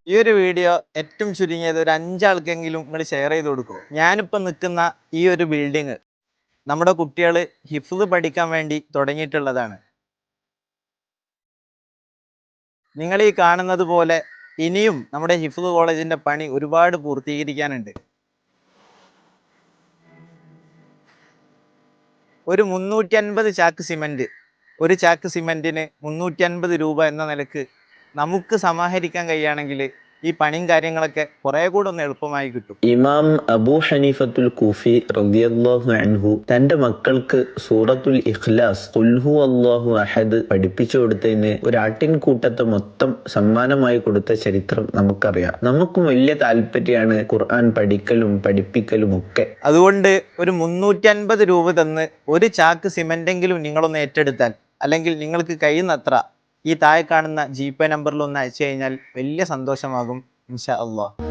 ഈ ഒരു വീഡിയോ ഏറ്റവും ചുരുങ്ങിയത് ഒരു 5 ആൾക്കെങ്കിലും നിങ്ങൾ ഷെയർ ചെയ്ത് കൊടുക്കും. ഞാനിപ്പോൾ നിൽക്കുന്ന ഈ ഒരു ബിൽഡിങ് നമ്മുടെ കുട്ടികൾ ഹിഫ്ള് പഠിക്കാൻ വേണ്ടി തുടങ്ങിയിട്ടുള്ളതാണ്. നിങ്ങൾ ഈ കാണുന്നത് പോലെ ഇനിയും നമ്മുടെ ഹിഫ്ള് കോളേജിന്റെ പണി ഒരുപാട് പൂർത്തീകരിക്കാനുണ്ട്. ഒരു 350 ചാക്ക് സിമന്റ്, ഒരു ചാക്ക് സിമന്റിന് 350 രൂപ എന്ന നിലക്ക് നമുക്ക് സമാഹരിക്കാൻ കഴിയുകയാണെങ്കിൽ ഈ പണിയും കാര്യങ്ങളൊക്കെ കുറെ കൂടെ ഒന്ന് എളുപ്പമായി കിട്ടും. ഇമാം അബൂ ഹനീഫത്തുൽ കൂഫി റളിയല്ലാഹു അൻഹു തന്റെ മക്കൾക്ക് സൂറത്തുൽ ഇഖ്ലാസ് ഖുൽ ഹുവല്ലാഹു അഹദ് പഠിപ്പിച്ചു കൊടുത്തതിന് ഒരു ആട്ടിൻകൂട്ടത്തെ മൊത്തം സമ്മാനമായി കൊടുത്ത ചരിത്രം നമുക്കറിയാം. നമുക്കും വലിയ താല്പര്യമാണ് ഖുർആൻ പഠിക്കലും പഠിപ്പിക്കലും ഒക്കെ. അതുകൊണ്ട് ഒരു 350 രൂപ തന്ന് ഒരു ചാക്ക് സിമെന്റെങ്കിലും നിങ്ങളൊന്ന് ഏറ്റെടുത്താൽ, അല്ലെങ്കിൽ നിങ്ങൾക്ക് കഴിയുന്നത്ര ഈ താഴെ കാണുന്ന GPay നമ്പറിൽ ഒന്ന് അയച്ചു കഴിഞ്ഞാൽ വലിയ സന്തോഷമാകും ഇൻഷാ അള്ളാഹ്.